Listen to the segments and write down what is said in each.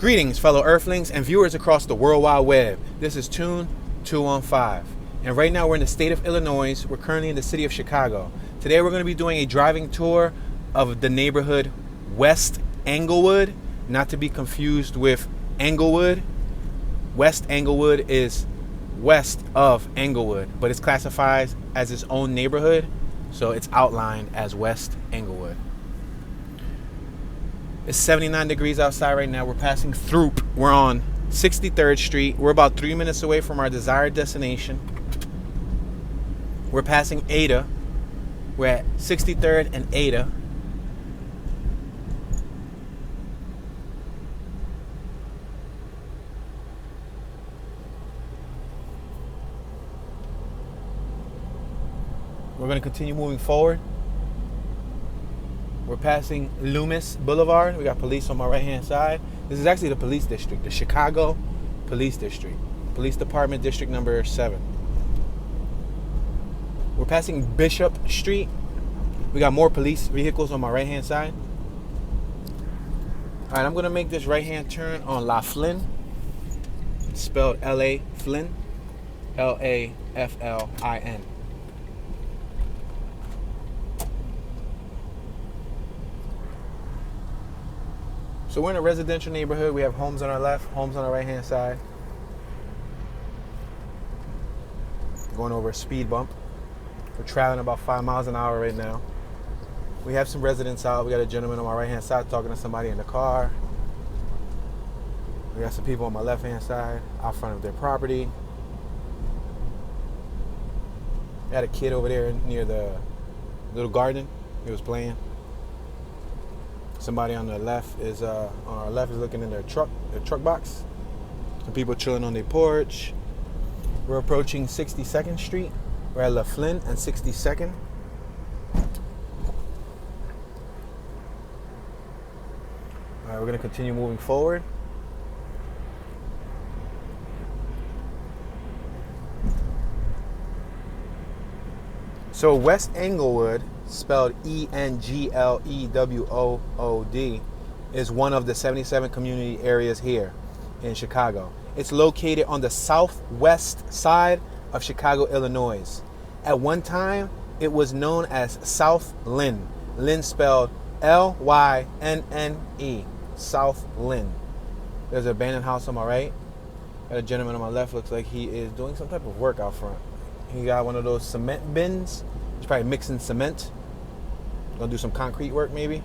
Greetings, fellow Earthlings and viewers across the World Wide Web. This is Tune 215. And right now we're in the state of Illinois. We're currently in the city of Chicago. Today we're going to be doing a driving tour of the neighborhood West Englewood, not to be confused with Englewood. West Englewood is west of Englewood, but it's classified as its own neighborhood, so it's outlined as West Englewood. It's 79 degrees outside right now. We're passing through. We're on 63rd Street. We're about 3 minutes away from our desired destination. We're passing Ada. We're at 63rd and Ada. We're going to continue moving forward. We're passing Loomis Boulevard. We got police on my right-hand side. This is actually the police district, the Chicago Police District. Police Department, District number 7. We're passing Bishop Street. We got more police vehicles on my right-hand side. All right, I'm going to make this right-hand turn on La Flynne. It's spelled L-A Flynn. L-A-F-L-I-N. So we're in a residential neighborhood. We have homes on our left, homes on our right-hand side. Going over a speed bump. We're traveling about 5 miles an hour right now. We have some residents out. We got a gentleman on my right-hand side talking to somebody in the car. We got some people on my left-hand side out front of their property. We had a kid over there near the little garden. He was playing. Somebody on the left is looking in their truck box. Some people chilling on their porch. We're approaching 62nd Street. We're at La Flynne and 62nd. All right, we're gonna continue moving forward. So West Englewood, spelled E-N-G-L-E-W-O-O-D, is one of the 77 community areas here in Chicago. It's located on the southwest side of Chicago, Illinois. At one time, it was known as South Lynne. Lynne spelled L-Y-N-N-E. South Lynne. There's an abandoned house on my right. Got a gentleman on my left. Looks like he is doing some type of work out front. He got one of those cement bins. He's probably mixing cement. Gonna do some concrete work maybe.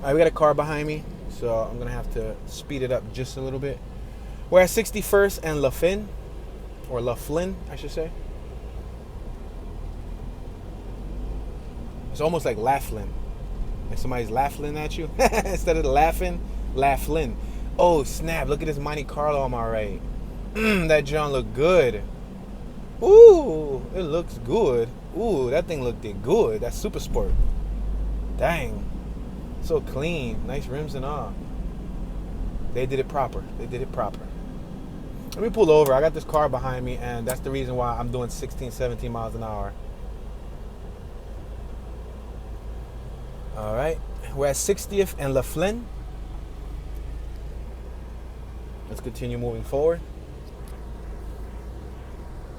All right, we got a car behind me, so I'm gonna have to speed it up just a little bit. We're at 61st and La Flynne, or La Flynne, I should say. It's almost like Laughlin. Like somebody's laughing at you. Instead of laughing, Laughlin. Oh snap, look at this Monte Carlo on my right. That John look good. Ooh, it looks good. Ooh, that thing looked good. That's super sport. Dang. So clean. Nice rims and all. They did it proper. They did it proper. Let me pull over. I got this car behind me, and that's the reason why I'm doing 16, 17 miles an hour. All right. We're at 60th and La Flynne. Let's continue moving forward.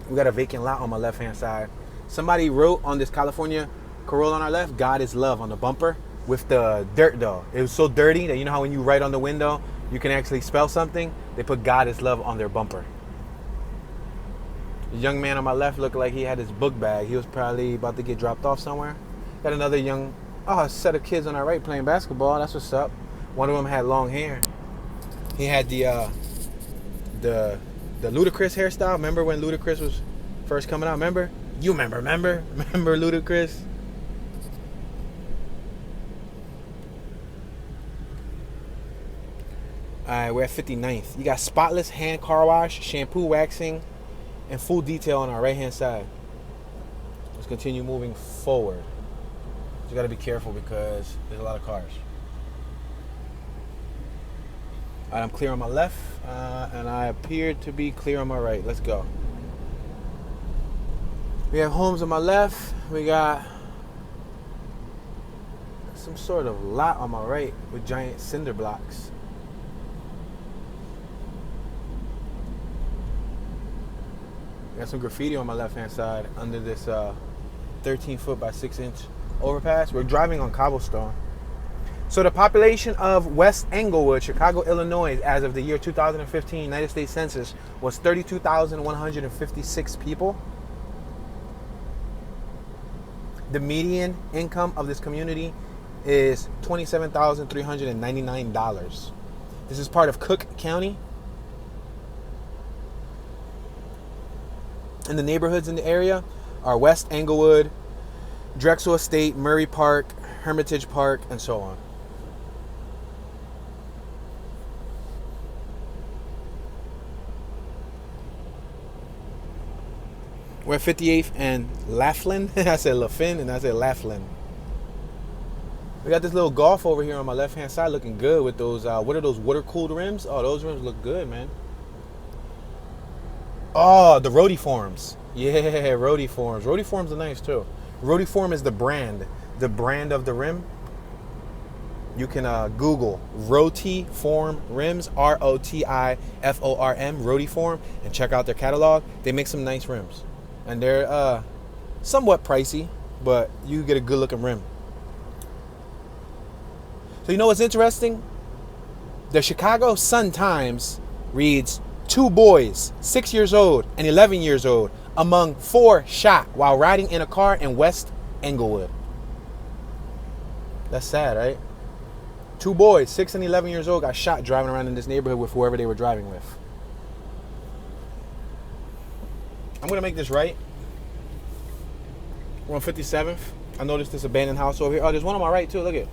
We got a vacant lot on my left-hand side. Somebody wrote on this California Corolla on our left, God is love, on the bumper with the dirt though. It was so dirty that, you know how when you write on the window, you can actually spell something? They put God is love on their bumper. The young man on my left looked like he had his book bag. He was probably about to get dropped off somewhere. Got another set of kids on our right playing basketball. That's what's up. One of them had long hair. He had the Ludacris hairstyle. Remember when Ludacris was first coming out? Remember Ludacris? Alright, we're at 59th. You got spotless hand car wash, shampoo, waxing, and full detail on our right hand side. Let's continue moving forward. You gotta be careful because there's a lot of cars. Alright, I'm clear on my left, and I appear to be clear on my right. Let's go. We have homes on my left. We got some sort of lot on my right with giant cinder blocks. Got some graffiti on my left-hand side under this 13-foot by 6-inch overpass. We're driving on cobblestone. So the population of West Englewood, Chicago, Illinois, as of the year 2015 United States Census was 32,156 people. The median income of this community is $27,399. This is part of Cook County. And the neighborhoods in the area are West Englewood, Drexel Estate, Murray Park, Hermitage Park, and so on. We're at 58th and Laughlin. I said LaFin and I said Laughlin. We got this little Golf over here on my left-hand side looking good with those, what are those water-cooled rims? Oh, those rims look good, man. Oh, the Rotiforms. Yeah, Rotiforms. Rotiforms are nice too. Rotiform is the brand of the rim. You can Google Rotiform rims, Rotiform, Rotiform, and check out their catalog. They make some nice rims. And they're somewhat pricey, but you get a good looking rim. So you know what's interesting? The Chicago Sun-Times reads, 2 boys, 6 years old and 11 years old, among 4 shot while riding in a car in West Englewood. That's sad, right? 2 boys, 6 and 11 years old, got shot driving around in this neighborhood with whoever they were driving with. I'm going to make this right. We're on 57th. I noticed this abandoned house over here. Oh, there's one on my right, too. Look at it.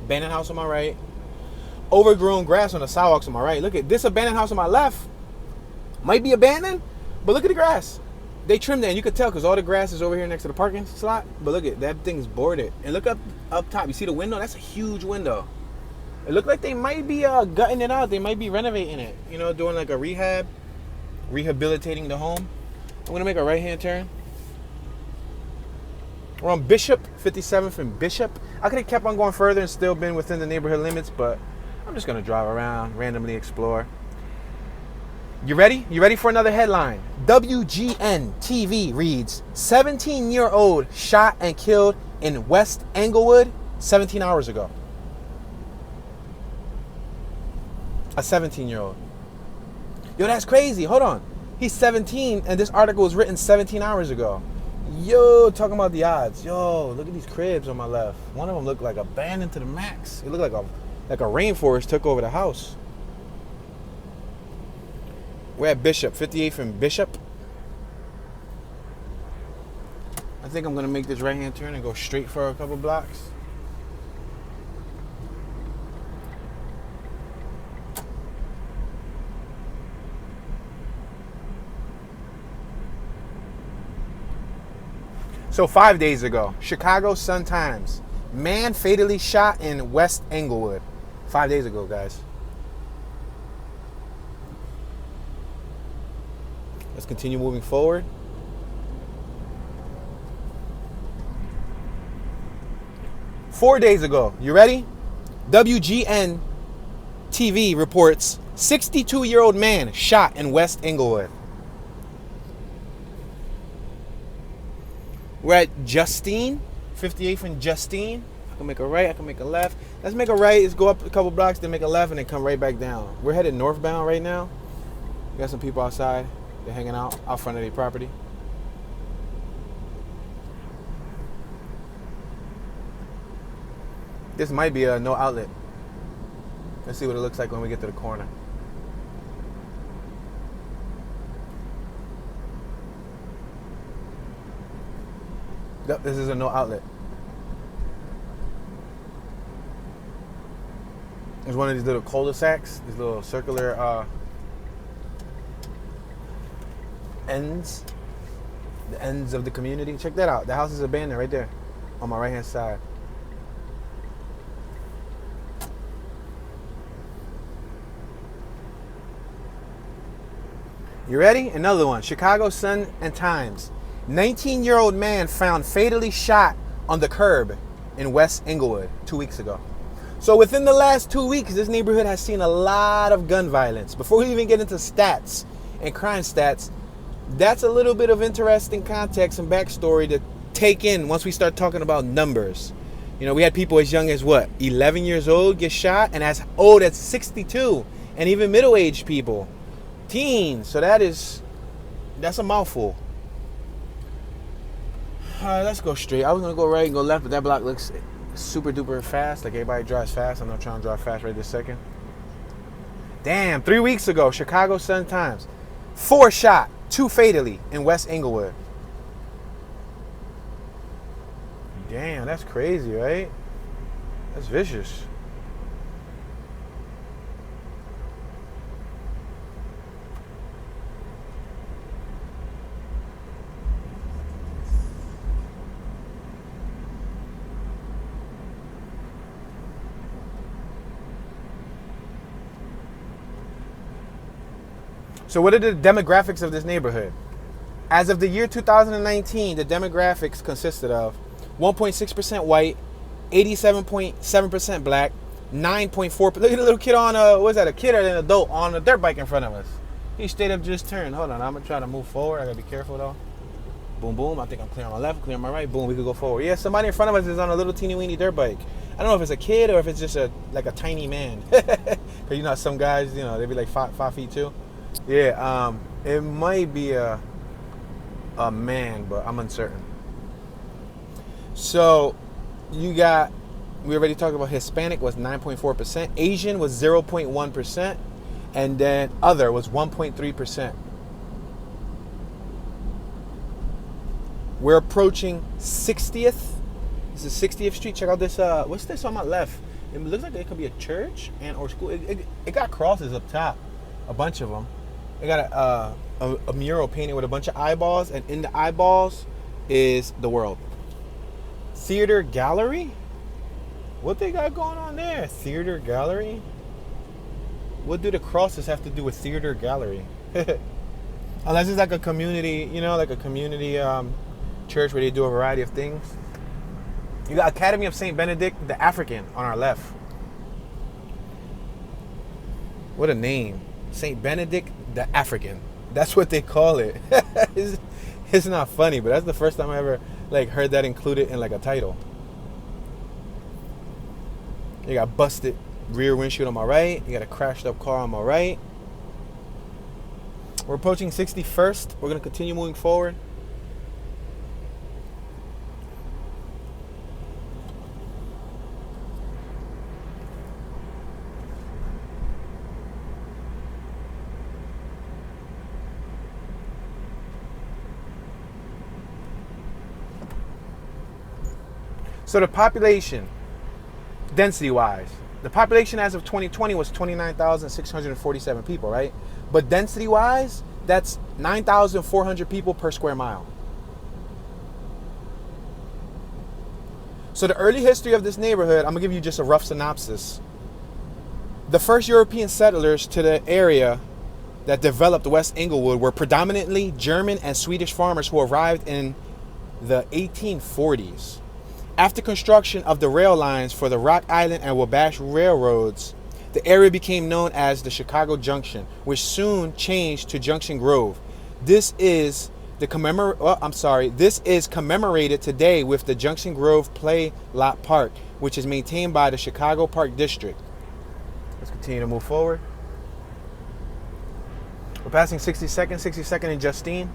Abandoned house on my right. Overgrown grass on the sidewalks on my right. Look at this abandoned house on my left. Might be abandoned, but look at the grass. They trimmed it, and you could tell because all the grass is over here next to the parking slot. But look at that thing's boarded. And look up top. You see the window? That's a huge window. It looked like they might be gutting it out. They might be renovating it. You know, doing like a rehabilitating the home. I'm gonna make a right-hand turn. We're on Bishop, 57th and Bishop. I could have kept on going further and still been within the neighborhood limits, but I'm just going to drive around, randomly explore. You ready? You ready for another headline? WGN TV reads, 17-year-old shot and killed in West Englewood 17 hours ago. A 17-year-old. Yo, that's crazy. Hold on. He's 17, and this article was written 17 hours ago. Yo, talking about the odds. Yo, look at these cribs on my left. One of them looked like abandoned to the max. It looked like a rainforest took over the house. We're at Bishop, 58th and Bishop. I think I'm going to make this right-hand turn and go straight for a couple blocks. So 5 days ago, Chicago Sun-Times, man fatally shot in West Englewood. 5 days ago, guys. Let's continue moving forward. Four days ago, you ready? WGN TV reports 62-year-old man shot in West Englewood. We're at Justine, 58th and Justine. I can make a right, I can make a left. Let's make a right, let's go up a couple blocks, then make a left, and then come right back down. We're headed northbound right now. We got some people outside. They're hanging out front of their property. This might be a no outlet. Let's see what it looks like when we get to the corner. Yep, this is a no outlet. There's one of these little cul-de-sacs, these little circular ends, the ends of the community. Check that out. The house is abandoned right there on my right-hand side. You ready? Another one. Chicago Sun and Times. 19-year-old man found fatally shot on the curb in West Englewood 2 weeks ago. So within the last 2 weeks, this neighborhood has seen a lot of gun violence. Before we even get into stats and crime stats, that's a little bit of interesting context and backstory to take in once we start talking about numbers. You know, we had people as young as 11 years old get shot, and as old as 62, and even middle-aged people, teens. So that's a mouthful. All right, let's go straight. I was gonna go right and go left, but that block looks super duper fast. Like everybody drives fast. I'm not trying to drive fast right this second. Damn, 3 weeks ago, Chicago Sun-Times, 4 shot, 2 fatally in West Englewood. Damn, that's crazy, right? That's vicious. So what are the demographics of this neighborhood? As of the year 2019, the demographics consisted of 1.6% white, 87.7% black, 9.4%. Look at the little kid on a kid or an adult on a dirt bike in front of us. He straight up just turned. Hold on, I'm gonna try to move forward. I gotta be careful though. Boom, boom. I think I'm clear on my left, clear on my right. Boom, we could go forward. Yeah, somebody in front of us is on a little teeny weeny dirt bike. I don't know if it's a kid or if it's just a tiny man. Cause you know some guys, you know, they be like 5'2". Yeah, it might be a man, but I'm uncertain. So we already talked about Hispanic was 9.4%, Asian was 0.1%, and then other was 1.3%. We're approaching 60th. This is 60th Street. Check out this. What's this on my left? It looks like it could be a church and or school. It got crosses up top, a bunch of them. It got a mural painted with a bunch of eyeballs, and in the eyeballs is the world. Theater gallery? What they got going on there? Theater gallery? What do the crosses have to do with theater gallery? Unless it's like a community, you know, like a community church where they do a variety of things. You got Academy of St. Benedict the African on our left. What a name. St. Benedict the African. That's what they call it. It's not funny, but that's the first time I ever heard that included in a title. You got busted rear windshield on my right. You got a crashed up car on my right. We're approaching 61st. We're going to continue moving forward. So the population, density-wise, the population as of 2020 was 29,647 people, right? But density-wise, that's 9,400 people per square mile. So the early history of this neighborhood, I'm going to give you just a rough synopsis. The first European settlers to the area that developed West Englewood were predominantly German and Swedish farmers who arrived in the 1840s. After construction of the rail lines for the Rock Island and Wabash railroads, the area became known as the Chicago Junction, which soon changed to Junction Grove. This is commemorated today with the Junction Grove Play Lot Park, which is maintained by the Chicago Park District. Let's continue to move forward. We're passing 62nd and Justine.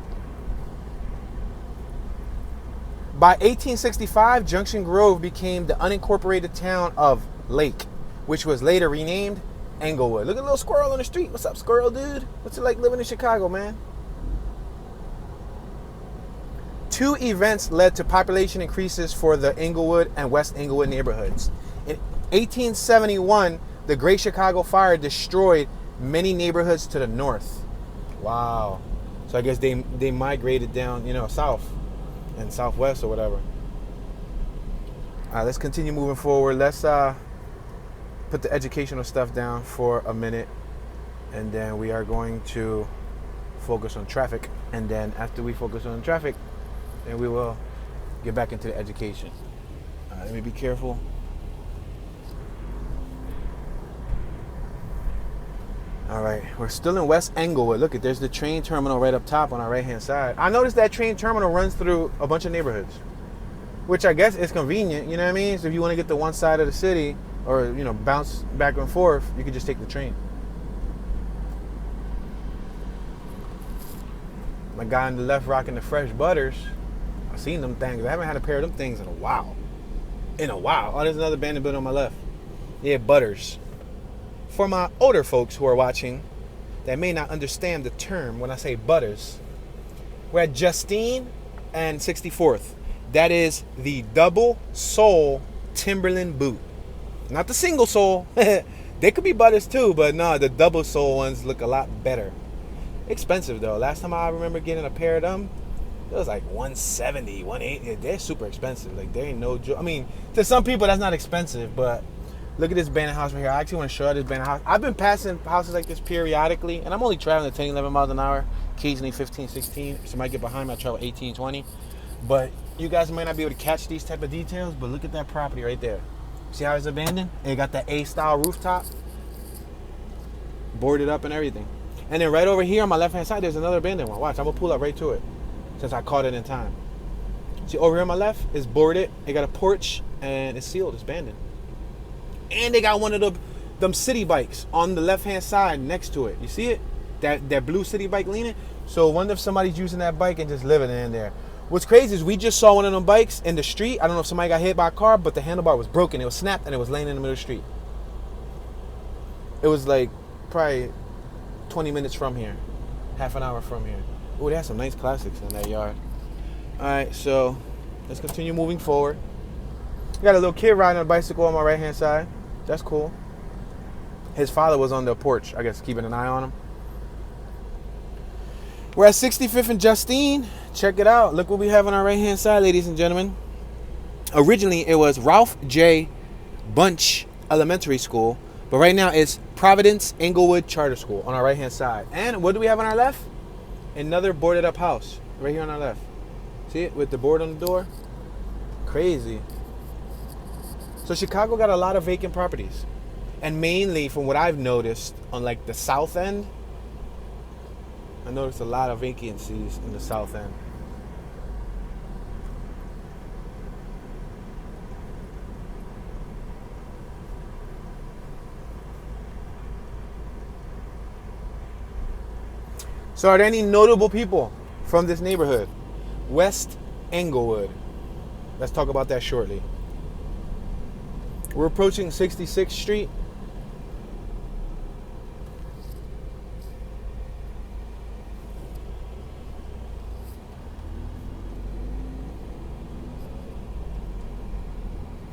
By 1865, Junction Grove became the unincorporated town of Lake, which was later renamed Englewood. Look at a little squirrel on the street. What's up, squirrel dude? What's it like living in Chicago, man? 2 events led to population increases for the Englewood and West Englewood neighborhoods. In 1871, the Great Chicago Fire destroyed many neighborhoods to the north. Wow. So I guess they migrated down, south and southwest or whatever. All right, let's continue moving forward. Let's put the educational stuff down for a minute, and then we are going to focus on traffic. And then after we focus on traffic, then we will get back into the education. All Let me be careful. All right, we're still in West Englewood. Look, there's the train terminal right up top on our right-hand side. I noticed that train terminal runs through a bunch of neighborhoods, which I guess is convenient, you know what I mean? So if you want to get to one side of the city or, you know, bounce back and forth, you can just take the train. My guy on the left rocking the fresh butters. I've seen them things. I haven't had a pair of them things in a while. Oh, there's another abandoned building on my left. Yeah, butters. For my older folks who are watching that may not understand the term when I say butters, we're at Justine and 64th. That is the double sole Timberland boot. Not the single sole. They could be butters too, but no, the double sole ones look a lot better. Expensive though. Last time I remember getting a pair of them, it was like $170, $180. They're super expensive. Like, there ain't no joke. I mean, to some people that's not expensive, but look at this abandoned house right here. I actually want to show you this abandoned house. I've been passing houses like this periodically, and I'm only traveling at 10, 11 miles an hour, occasionally 15, 16. If somebody get behind me, I travel 18, 20. But you guys might not be able to catch these type of details, but look at that property right there. See how it's abandoned? And it got that A-style rooftop, boarded up and everything. And then right over here on my left-hand side, there's another abandoned one. Watch, I'm going to pull up right to it since I caught it in time. See, over here on my left is boarded. It got a porch, and it's sealed. It's abandoned. And they got one of them city bikes on the left-hand side next to it. You see it? That blue city bike leaning? So I wonder if somebody's using that bike and just living in there. What's crazy is we just saw one of them bikes in the street. I don't know if somebody got hit by a car, but the handlebar was broken. It was snapped, and it was laying in the middle of the street. It was like probably 20 minutes from here. Half an hour from here. Oh, they have some nice classics in that yard. All right, so let's continue moving forward. Got a little kid riding on a bicycle on my right-hand side. That's cool. His father was on the porch, I guess, keeping an eye on him. We're at 65th and Justine. Check it out. Look what we have on our right-hand side, ladies and gentlemen. Originally, it was Ralph J. Bunch Elementary School, but right now it's Providence Englewood Charter School on our right-hand side. And what do we have on our left? Another boarded-up house right here on our left. See it with the board on the door? Crazy. So Chicago got a lot of vacant properties. And mainly from what I've noticed on like the south end, I noticed a lot of vacancies in the south end. So are there any notable people from this neighborhood? West Englewood. Let's talk about that shortly. We're approaching 66th Street.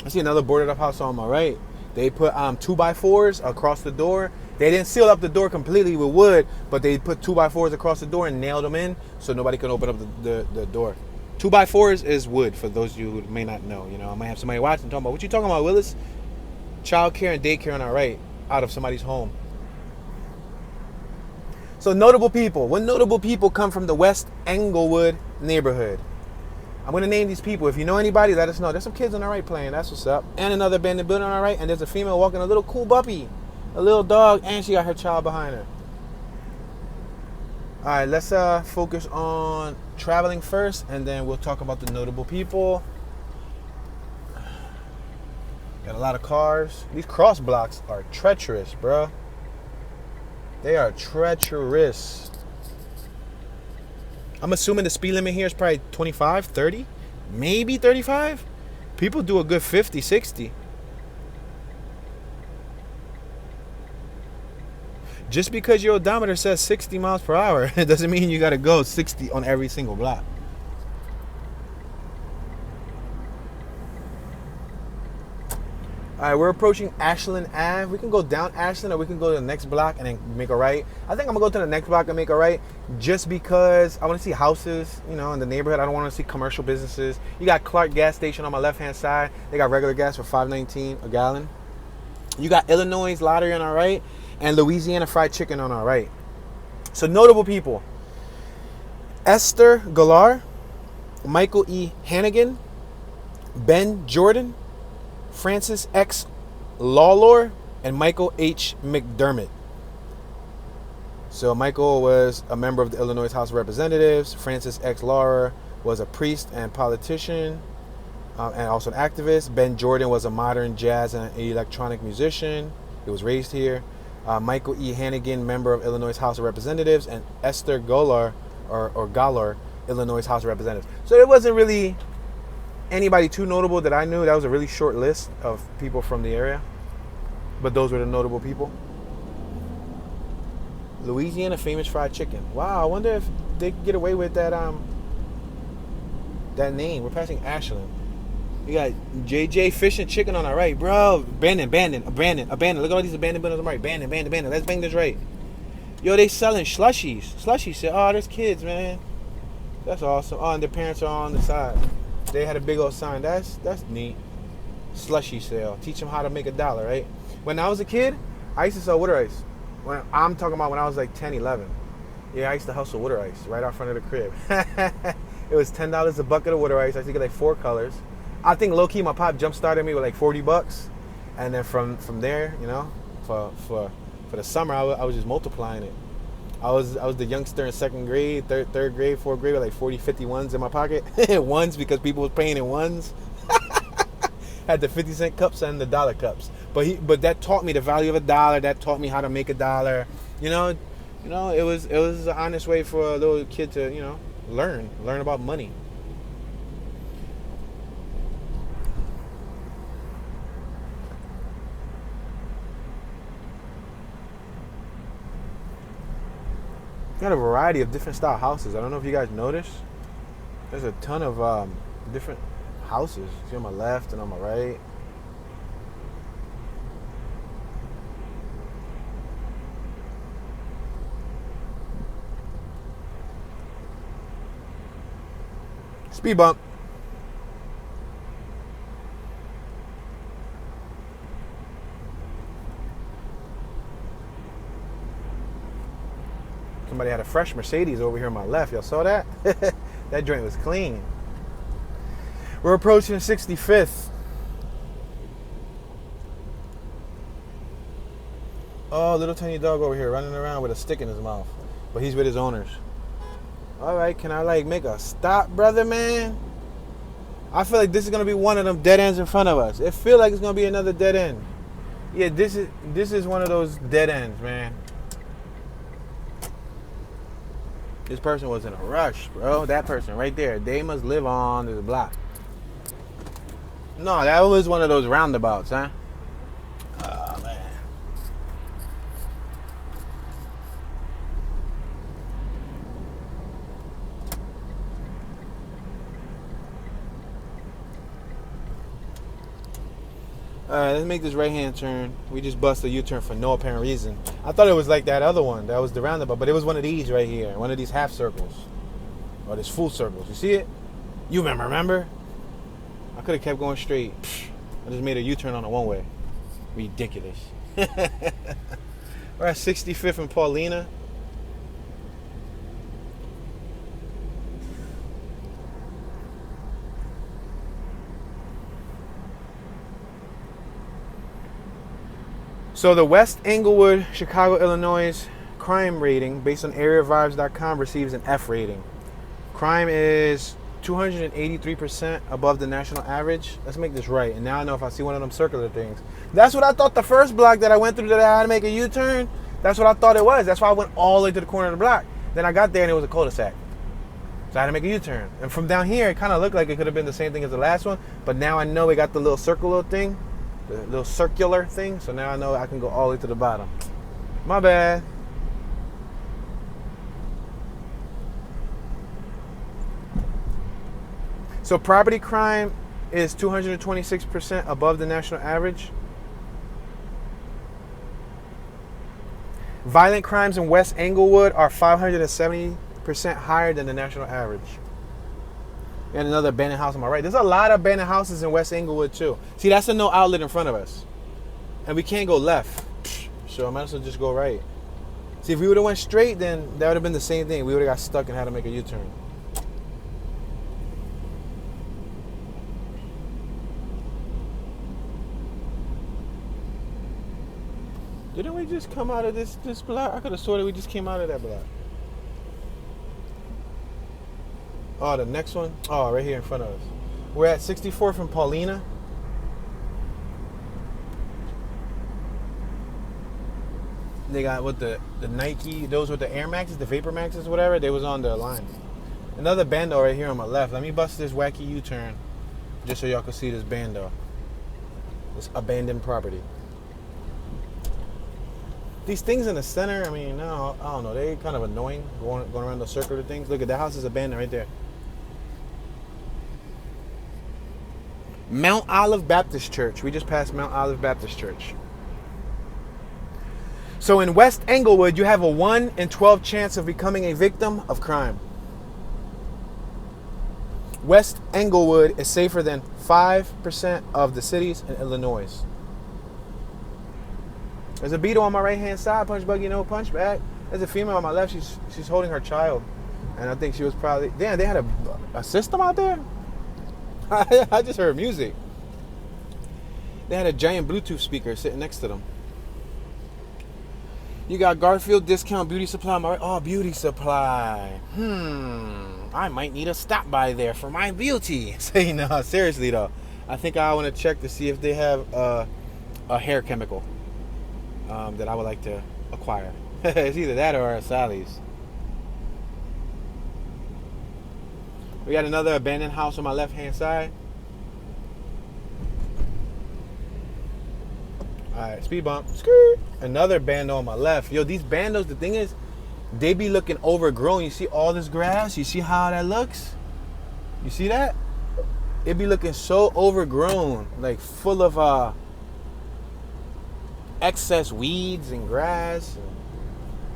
I see another boarded up house on my right. They put 2x4s across the door. They didn't seal up the door completely with wood, but they put 2x4s across the door and nailed them in so nobody could open up the door. 2x4s is wood, for those of you who may not know. You know, I might have somebody watching talking about, what you talking about, Willis? Child care and daycare on our right, out of somebody's home. So notable people. What notable people come from the West Englewood neighborhood? I'm going to name these people. If you know anybody, let us know. There's some kids on our right playing. That's what's up. And another abandoned building on our right. And there's a female walking a little cool puppy. A little dog. And she got her child behind her. All right, let's focus on traveling first. And then we'll talk about the notable people. Got a lot of cars. These cross blocks are treacherous, bro. They are treacherous. I'm assuming the speed limit here is probably 25, 30, maybe 35. People do a good 50, 60. Just because your odometer says 60 miles per hour, it doesn't mean you got to go 60 on every single block. All right, we're approaching Ashland Ave. We can go down Ashland or we can go to the next block and then make a right. I think I'm gonna go to the next block and make a right just because I want to see houses, you know, in the neighborhood. I don't want to see commercial businesses. You got Clark gas station on my left-hand side. They got regular gas for $5.19 a gallon. You got Illinois Lottery on our right and Louisiana Fried Chicken on our right. So notable people: Esther Galar, Michael E. Hannigan, Ben Jordan, Francis X. Lawlor, and Michael H. McDermott. So Michael was a member of the Illinois House of Representatives. Francis X. Lawlor was a priest and politician, and also an activist. Ben Jordan was a modern jazz and electronic musician. He was raised here. Michael E. Hannigan, member of Illinois House of Representatives, and Esther Golar, or Galar, Illinois House of Representatives. So it wasn't really anybody too notable that I knew. That was a really short list of people from the area, but those were the notable people. Louisiana famous fried chicken. Wow, I wonder if they could get away with that that name. We're passing Ashland. You got JJ Fish and Chicken on our right, bro. Abandoned. Look at all these abandoned buildings on the right. Abandoned. Let's bang this right. Yo, they selling slushies. Slushies said, oh, there's kids, man. That's awesome. Oh, and their parents are on the side. They had a big old sign. That's neat. Slushy sale. Teach them how to make $1, right? When I was a kid, I used to sell water ice. I'm talking about when I was like 10, 11. Yeah, I used to hustle water ice right out front of the crib. It was $10 a bucket of water ice. I used to get like 4 colors. I think low-key my pop jump-started me with like $40. And then from there, you know, for the summer, I was just multiplying it. I was the youngster in 2nd grade, 3rd grade, 4th grade with like 40, 50 ones in my pocket. Ones because people was paying in ones. Had the 50-cent cups and the dollar cups. But that taught me the value of $1. That taught me how to make $1. You know, it was an honest way for a little kid to, you know, learn about money. Got a variety of different style houses. I don't know if you guys noticed. There's a ton of different houses. See on my left and on my right. Speed bump. Somebody had a fresh Mercedes over here on my left. Y'all saw that? That joint was clean. We're approaching 65th. Oh, little tiny dog over here running around with a stick in his mouth. But he's with his owners. All right, can I like make a stop, brother, man? I feel like this is going to be one of them dead ends in front of us. It feels like it's going to be another dead end. Yeah, this is one of those dead ends, man. This person was in a rush, bro. That person right there. They must live on the block. No, that was one of those roundabouts, huh? Oh, man. Alright, let's make this right-hand turn. We just bust a U-turn for no apparent reason. I thought it was like that other one. That was the roundabout. But it was one of these right here. One of these half circles. Or these full circles. You see it? You remember? I could have kept going straight. I just made a U-turn on a one-way. Ridiculous. We're at 65th and Paulina. So the West Englewood, Chicago, Illinois crime rating based on areavibes.com receives an F rating. Crime is 283% above the national average. Let's make this right. And now I know if I see one of them circular things. That's what I thought the first block that I went through that I had to make a U-turn. That's what I thought it was. That's why I went all the way to the corner of the block. Then I got there and it was a cul-de-sac. So I had to make a U-turn. And from down here, it kind of looked like it could have been the same thing as the last one. But now I know it got the little circular thing. The little circular thing. So now I know I can go all the way to the bottom. My bad. So property crime is 226% above the national average. Violent crimes in West Englewood are 570% higher than the national average. And another abandoned house on my right. There's a lot of abandoned houses in West Englewood too. See, that's a no outlet in front of us. And we can't go left. So I might as well just go right. See, if we would have went straight, then that would have been the same thing. We would have got stuck and had to make a U-turn. Didn't we just come out of this block? I could have sworn that we just came out of that block. Oh, the next one? Oh, right here in front of us. We're at 64th and Paulina. They got with the Nike, those with the Air Maxes, the Vapor Maxes, whatever. They was on the line. Another bando right here on my left. Let me bust this wacky U-turn just so y'all can see this bando. This abandoned property. These things in the center, I mean, no, I don't know. They kind of annoying going around the circular things. Look at that house is abandoned right there. Mount Olive Baptist Church. We just passed Mount Olive Baptist Church. So in West Englewood, you have a 1 in 12 chance of becoming a victim of crime. West Englewood is safer than 5% of the cities in Illinois. There's a beetle on my right-hand side, punch buggy, no punch back. There's a female on my left, she's holding her child. And I think she was probably, damn, they had a system out there? I just heard music. They had a giant Bluetooth speaker sitting next to them. You got Garfield Discount Beauty Supply on my right. Oh, beauty supply. I might need a stop by there for my beauty. Say no, seriously though. I think I want to check to see if they have a hair chemical that I would like to acquire. It's either that or a Sally's. We got another abandoned house on my left-hand side. Alright, speed bump. Skirt. Another bando on my left. Yo, these bandos, the thing is, they be looking overgrown. You see all this grass? You see how that looks? You see that? It be looking so overgrown. Like full of excess weeds and grass.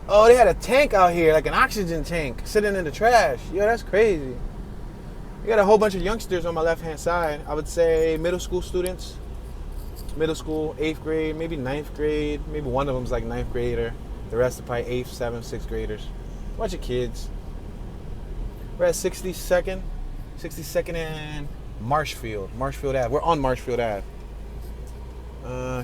Oh, they had a tank out here, like an oxygen tank, sitting in the trash. Yo, that's crazy. We got a whole bunch of youngsters on my left-hand side. I would say middle school students. Middle school, 8th grade, maybe 9th grade. Maybe one of them's like 9th grader. The rest are probably 8th, 7th, 6th graders. Bunch of kids. We're at 62nd and Marshfield Ave. We're on Marshfield Ave.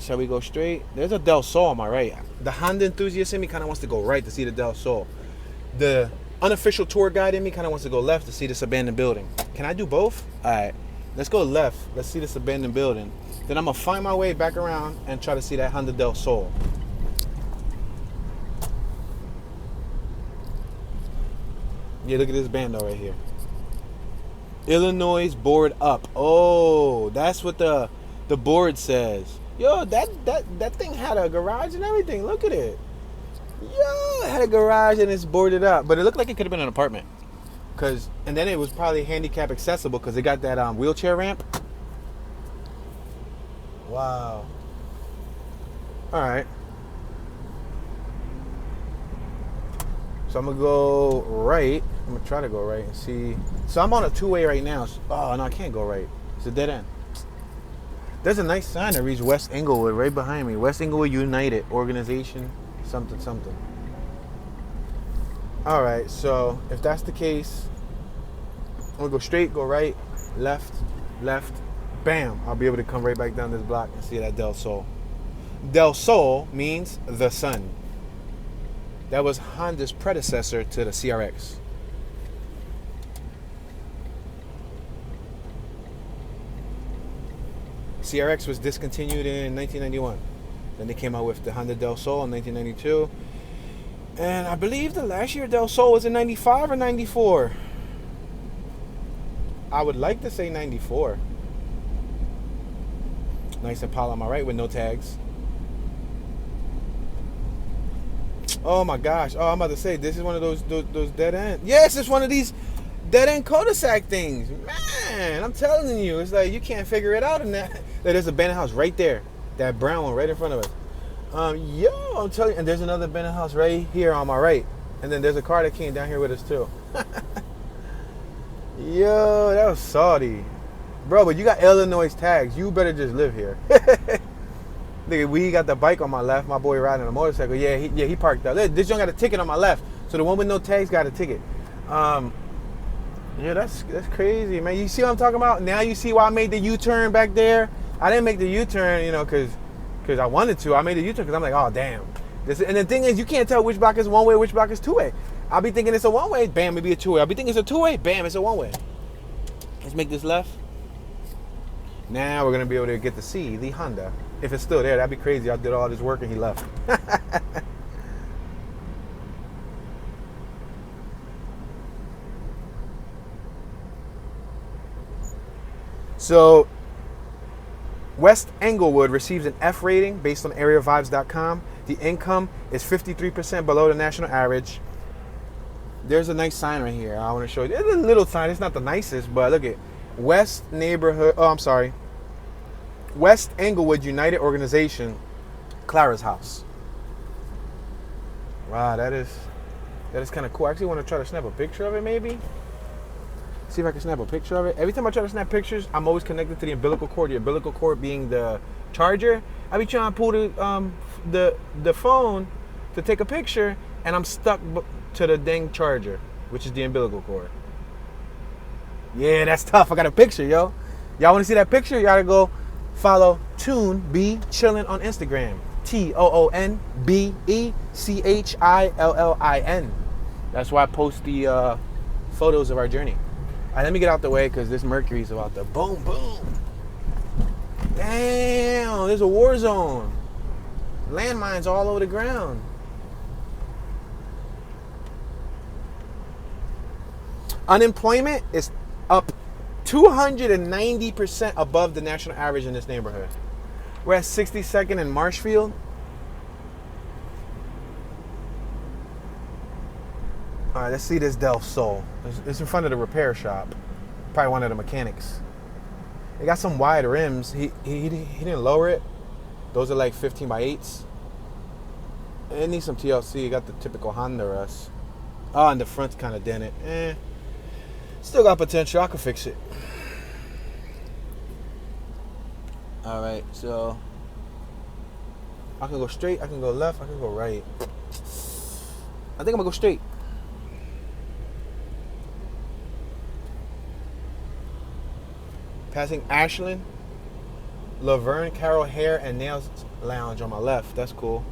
Shall we go straight? There's a Del Sol on my right. The Honda enthusiast in me kind of wants to go right to see the Del Sol. The unofficial tour guide in me kind of wants to go left to see this abandoned building. Can I do both? All right, let's go left. Let's see this abandoned building. Then I'm going to find my way back around and try to see that Honda Del Sol. Yeah, look at this bando right here. Illinois board up. Oh, that's what the board says. Yo, that thing had a garage and everything. Look at it. Yo, it had a garage and it's boarded up. But it looked like it could have been an apartment. And then it was probably handicap accessible because it got that wheelchair ramp. Wow. All right. So I'm going to go right. I'm going to try to go right and see. So I'm on a two-way right now. Oh, no, I can't go right. It's a dead end. There's a nice sign that reads West Englewood right behind me. West Englewood United Organization, something, something. All right, so if that's the case, I'm going to go straight, go right, left, left. Bam, I'll be able to come right back down this block and see that Del Sol. Del Sol means the sun. That was Honda's predecessor to the CRX. CRX was discontinued in 1991. Then they came out with the Honda Del Sol in 1992. And I believe the last year Del Sol was in 95 or 94. I would like to say 94. Nice Impala on my right with no tags. Oh my gosh. Oh, I'm about to say, this is one of those dead end. Yes, it's one of these dead end cul-de-sac things. Man, I'm telling you, it's like you can't figure it out in that. There's a abandoned house right there. That brown one right in front of us. Yo, I'm telling you, and there's another abandoned house right here on my right. And then there's a car that came down here with us too. Yo, that was salty. Bro, but you got Illinois tags. You better just live here. Nigga, we got the bike on my left. My boy riding a motorcycle. Yeah, he parked up. This young got a ticket on my left. So the one with no tags got a ticket. Yeah, that's crazy, man. You see what I'm talking about? Now you see why I made the U-turn back there? I didn't make the U-turn, because because I wanted to. I made a U-turn because I'm like, oh damn. And the thing is, you can't tell which block is one way, which block is two way. I'll be thinking it's a one way, bam, maybe a two way. I'll be thinking it's a two way, bam, it's a one way. Let's make this left. Now we're gonna be able to get to see the Honda. If it's still there, that'd be crazy. I did all this work and he left. So, West Englewood receives an F rating based on AreaVibes.com. The income is 53% below the national average. There's a nice sign right here. I want to show you. It's a little sign. It's not the nicest, but look at West Englewood United Organization, Clara's house. Wow, that is kind of cool. I actually want to try to snap a picture of it, maybe. See if I can snap a picture of it. Every time I try to snap pictures, I'm always connected to the umbilical cord. The umbilical cord being the charger. I be trying to pull the phone to take a picture, and I'm stuck to the dang charger, which is the umbilical cord. Yeah, that's tough. I got a picture, yo. Y'all want to see that picture? You gotta go follow Toon B Chillin on Instagram. TOONBECHILLIN. That's why I post the photos of our journey. All right, let me get out the way because this Mercury's about to boom, boom. Damn, there's a war zone. Landmines all over the ground. Unemployment is up 290% above the national average in this neighborhood. We're at 62nd and Marshfield. All right, let's see this Del Sol. It's in front of the repair shop. Probably one of the mechanics. It got some wide rims. He didn't lower it. Those are like 15x8s. It needs some TLC. It got the typical Honda Rush. Oh, and the front's kind of dented. Still got potential. I could fix it. All right, so I can go straight. I can go left. I can go right. I think I'm gonna go straight. Passing Ashland, Laverne Carroll Hair and Nails Lounge on my left. That's cool.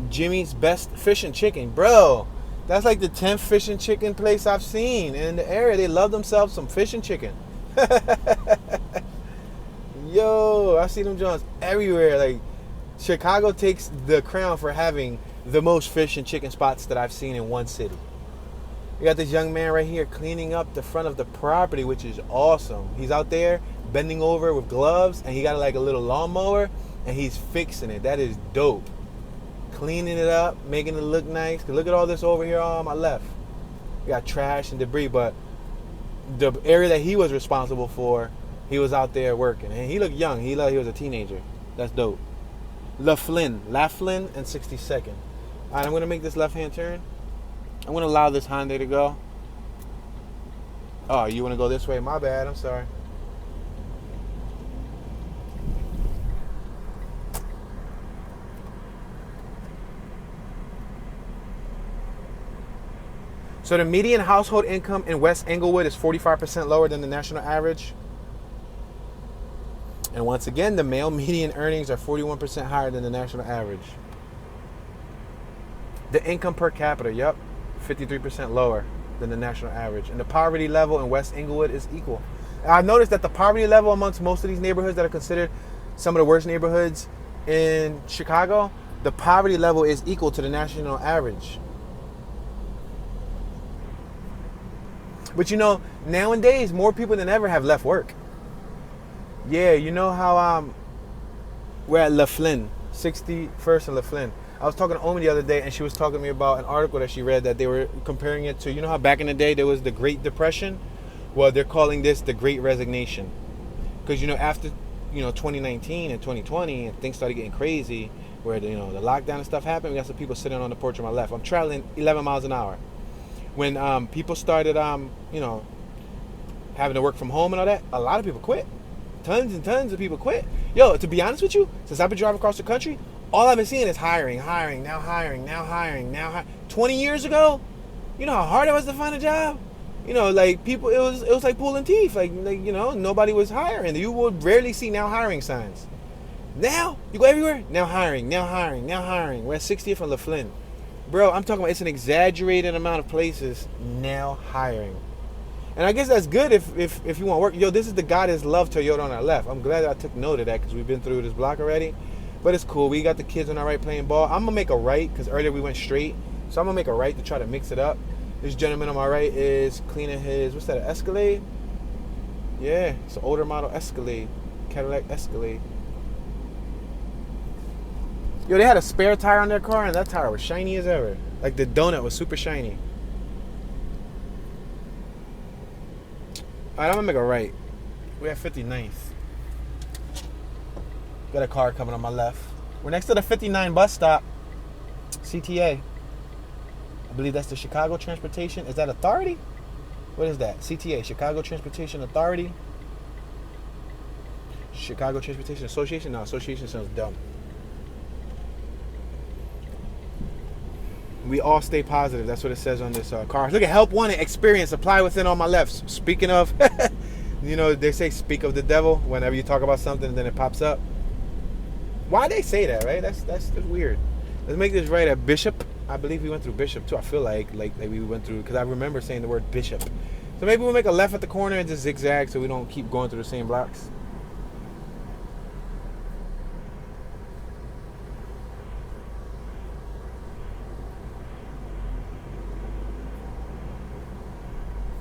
Jimmy's Best Fish and Chicken. Bro, that's like the 10th fish and chicken place I've seen in the area. They love themselves some fish and chicken. Yo, I see them Johns everywhere. Like, Chicago takes the crown for having the most fish and chicken spots that I've seen in one city. You got this young man right here cleaning up the front of the property, which is awesome. He's out there bending over with gloves, and he got like a little lawnmower, and he's fixing it. That is dope. Cleaning it up, making it look nice. Cause look at all this over here on my left. You got trash and debris, but the area that he was responsible for, he was out there working, and he looked young. He was a teenager. That's dope. Laflin and 62nd. All right, I'm gonna make this left-hand turn. I'm gonna allow this Hyundai to go. Oh, you wanna go this way? My bad. I'm sorry. So the median household income in West Englewood is 45% lower than the national average. And once again, the male median earnings are 41% higher than the national average. The income per capita, 53% lower than the national average. And the poverty level in West Englewood is equal. I've noticed that the poverty level amongst most of these neighborhoods that are considered some of the worst neighborhoods in Chicago, the poverty level is equal to the national average. But you know, nowadays, more people than ever have left work. Yeah, you know how we're at Laflin, 61st and Laflin. I was talking to Omi the other day, and she was talking to me about an article that she read that they were comparing it to, you know how back in the day there was the Great Depression? Well, they're calling this the Great Resignation. Because, you know, after, 2019 and 2020, and things started getting crazy, where, the lockdown and stuff happened, we got some people sitting on the porch on my left. I'm traveling 11 miles an hour. When people started, having to work from home and all that, a lot of people quit. Tons and tons of people quit. Yo, to be honest with you, since I've been driving across the country, all I've been seeing is hiring. 20 years ago, you know how hard it was to find a job? Like people, it was like pulling teeth. Like nobody was hiring. You would rarely see now hiring signs. Now? You go everywhere? Now hiring, now hiring, now hiring. We're at 60th and LaFlynn. Bro, I'm talking about it's an exaggerated amount of places now hiring. And I guess that's good if you want to work. Yo, this is the Goddess Love Toyota on our left. I'm glad that I took note of that because we've been through this block already. But it's cool. We got the kids on our right playing ball. I'm going to make a right because earlier we went straight. So I'm going to make a right to try to mix it up. This gentleman on my right is cleaning his, what's that, an Escalade? Yeah, it's an older model Escalade. Cadillac Escalade. Yo, they had a spare tire on their car and that tire was shiny as ever. Like the donut was super shiny. Alright, I'm gonna make a right. We're at 59th. Got a car coming on my left. We're next to the 59 bus stop. CTA. I believe that's the Chicago Transportation. Is that Authority? What is that? CTA, Chicago Transportation Authority. Chicago Transportation Association? No, association sounds dumb. We all stay positive. That's what it says on this car. Look at help wanted, experience, apply within on my left. Speaking of, you know, they say speak of the devil whenever you talk about something and then it pops up. Why they say that, right? That's weird. Let's make this right at Bishop. I believe we went through Bishop too. I feel like we went through, because I remember saying the word Bishop. So maybe we'll make a left at the corner and just zigzag so we don't keep going through the same blocks.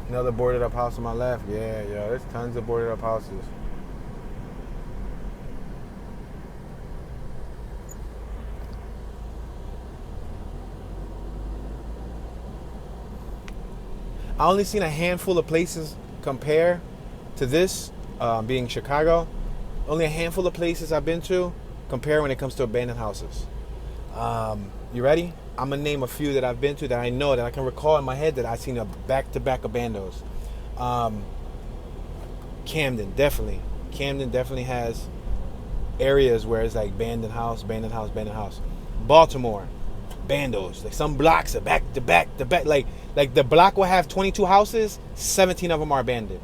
Another boarded up house on my left. Yeah, there's tons of boarded up houses. I only seen a handful of places compare to this, being Chicago. Only a handful of places I've been to compare when it comes to abandoned houses. You ready? I'm going to name a few that I've been to that I know, that I can recall in my head that I've seen a back-to-back abandos. Camden definitely has areas where it's like abandoned house. Baltimore, bandos. Like some blocks are back-to-back. Like the block will have 22 houses, 17 of them are abandoned.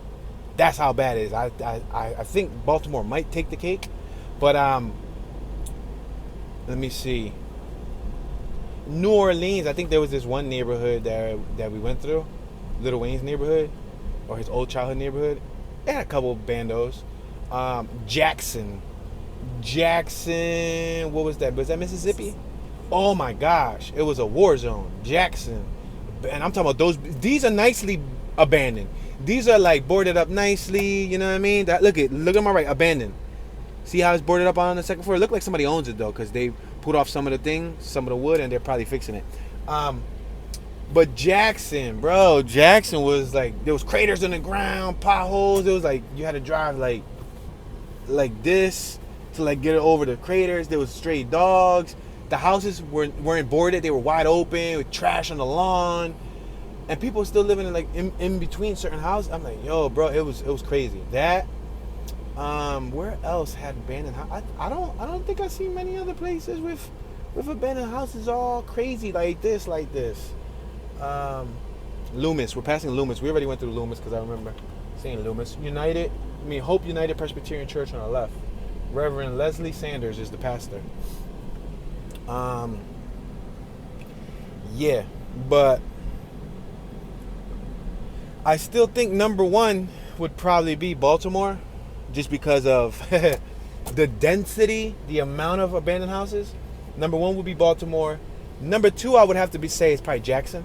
That's how bad it is. I think Baltimore might take the cake. But let me see. New Orleans, I think there was this one neighborhood that we went through, Lil Wayne's neighborhood, or his old childhood neighborhood. They had a couple of bandos. Jackson, what was that? Was that Mississippi? Oh my gosh, it was a war zone. Jackson, and I'm talking about those. These are nicely abandoned. These are like boarded up nicely. You know what I mean? Look at my right, abandoned. See how it's boarded up on the second floor? It looked like somebody owns it though, because they put off some of the wood, and they're probably fixing it. But Jackson was like, there was craters in the ground, potholes. It was like you had to drive like this to like get it over the craters. There was stray dogs. The houses weren't boarded; they were wide open with trash on the lawn, and people still living in like in between certain houses. I'm like, yo, bro, it was crazy. That. Where else had abandoned house? I don't think I see many other places with abandoned houses all crazy like this. Loomis. We're passing Loomis. We already went through Loomis because I remember saying Loomis. Hope United Presbyterian Church on our left. Reverend Leslie Sanders is the pastor. Yeah, but I still think number one would probably be Baltimore. Just because of the density, the amount of abandoned houses. Number one would be Baltimore. Number two, I would have to say is probably Jackson.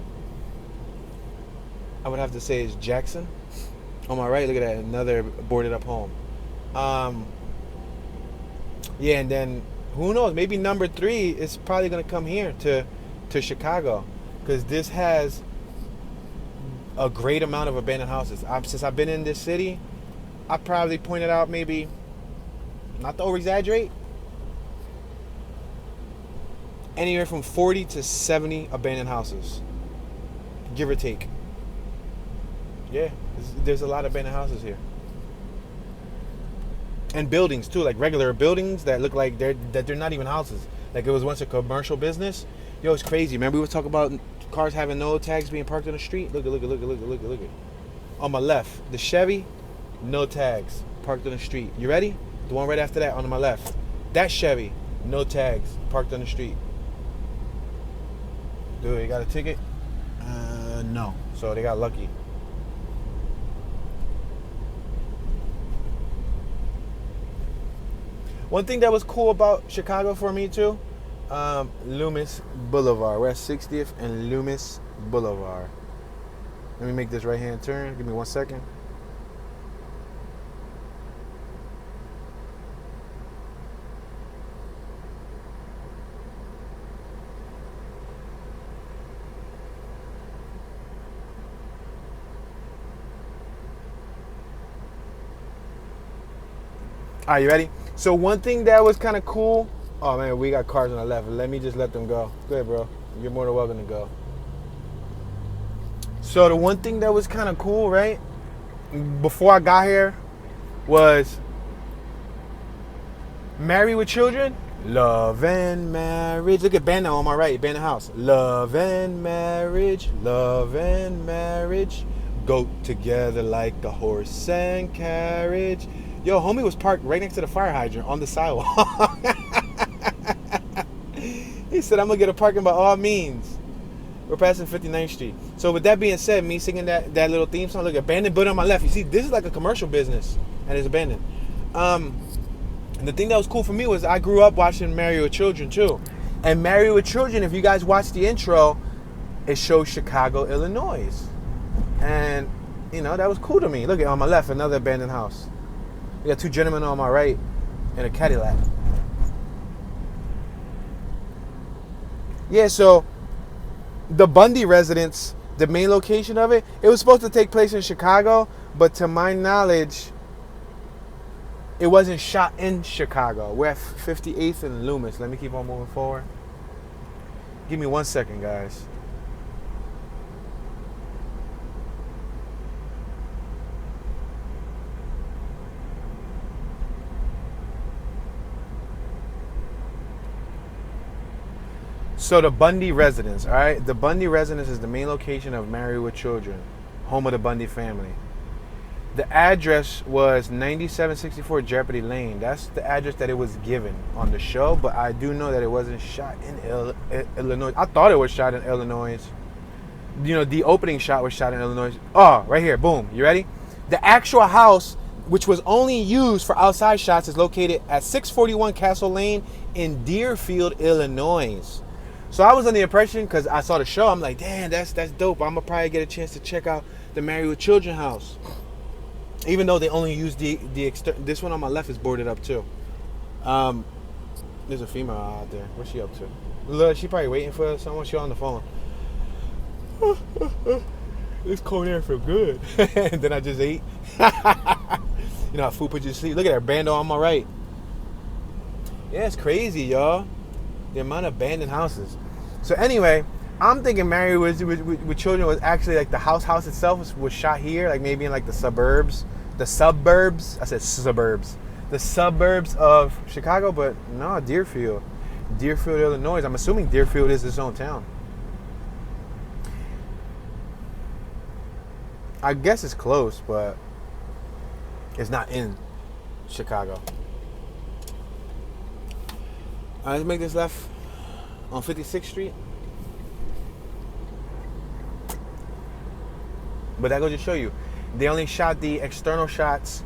I would have to say is Jackson. On my right, look at that, another boarded up home. Yeah, and then who knows? Maybe number three is probably gonna come here to Chicago, because this has a great amount of abandoned houses. Since I've been in this city, I probably pointed out maybe, not to over-exaggerate, anywhere from 40 to 70 abandoned houses, give or take. Yeah, there's a lot of abandoned houses here. And buildings too, like regular buildings that look like they're not even houses. Like it was once a commercial business. Yo, it's crazy. Remember we were talking about cars having no tags being parked on the street? Look at. On my left, the Chevy, no tags, parked on the street. You ready? The one right after that on my left. That Chevy, no tags, parked on the street. Dude, you got a ticket? No. So they got lucky. One thing that was cool about Chicago for me too, Loomis Boulevard. We're at 60th and Loomis Boulevard. Let me make this right-hand turn. Give me 1 second. All right, you ready? So one thing that was kind of cool. Oh man, we got cars on the left. Let me just let them go. Go ahead, bro. You're more than welcome to go. So the one thing that was kind of cool, right? Before I got here, was Married with Children, Love and Marriage. Look at Banner on my right, Banner House. Love and marriage, love and marriage, go together like a horse and carriage. Yo, homie was parked right next to the fire hydrant on the sidewalk. He said, I'm going to get a parking by all means. We're passing 59th Street. So with that being said, me singing that little theme song, look, abandoned building on my left. You see, this is like a commercial business, and it's abandoned. And the thing that was cool for me was I grew up watching Married with Children, too. And Married with Children, if you guys watch the intro, it shows Chicago, Illinois. And, you know, that was cool to me. Look at on my left, another abandoned house. We got two gentlemen on my right and a Cadillac. Yeah, so the Bundy residence, the main location of it, it was supposed to take place in Chicago, but to my knowledge, it wasn't shot in Chicago. We're at 58th and Loomis. Let me keep on moving forward. Give me 1 second, guys. So the Bundy residence, all right? The Bundy residence is the main location of Married with Children, home of the Bundy family. The address was 9764 Jeopardy Lane. That's the address that it was given on the show, but I do know that it wasn't shot in Illinois. I thought it was shot in Illinois. You know, the opening shot was shot in Illinois. Oh, right here, boom. You ready? The actual house, which was only used for outside shots, is located at 641 Castle Lane in Deerfield, Illinois. So I was under the impression, because I saw the show, I'm like, damn, that's dope. I'm going to probably get a chance to check out the Married with Children house. Even though they only use the this one on my left is boarded up too. There's a female out there. What's she up to? Look, she probably waiting for someone. She on the phone. This cold air feel good. And then I just ate. You know how food puts you to sleep. Look at that bando on my right. Yeah, it's crazy, y'all. The amount of abandoned houses. So anyway, I'm thinking Married with Children was actually like the house itself was shot here, like maybe in like the suburbs. I said suburbs. The suburbs of Chicago, but no, Deerfield, Illinois. I'm assuming Deerfield is its own town. I guess it's close, but it's not in Chicago. All right, let's make this left on 56th Street. But that goes to show you, they only shot the external shots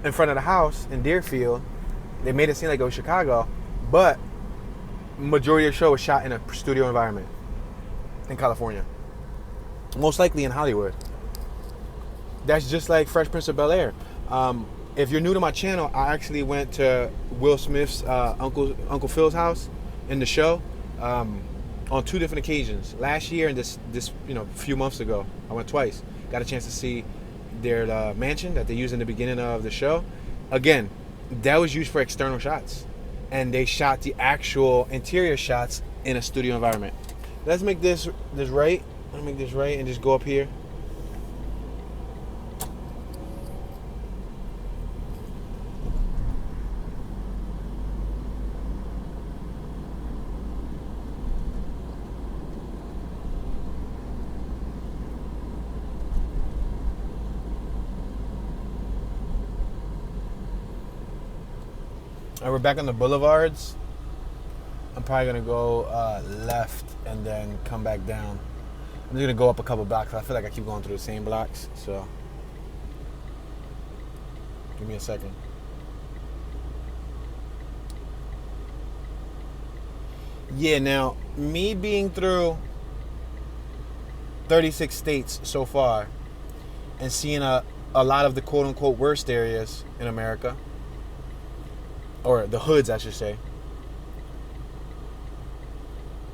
in front of the house in Deerfield. They made it seem like it was Chicago, but majority of the show was shot in a studio environment in California. Most likely in Hollywood. That's just like Fresh Prince of Bel-Air. If you're new to my channel, I actually went to Will Smith's Uncle Phil's house in the show on two different occasions. Last year and this few months ago. I went twice. Got a chance to see their mansion that they used in the beginning of the show. Again, that was used for external shots. And they shot the actual interior shots in a studio environment. Let's make this right. Let's make this right and just go up here. And we're back on the boulevards. I'm probably gonna go left and then come back down. I'm just gonna go up a couple blocks. I feel like I keep going through the same blocks, so give me a second. Yeah, now me being through 36 states so far and seeing a lot of the quote unquote worst areas in America, or the hoods, I should say.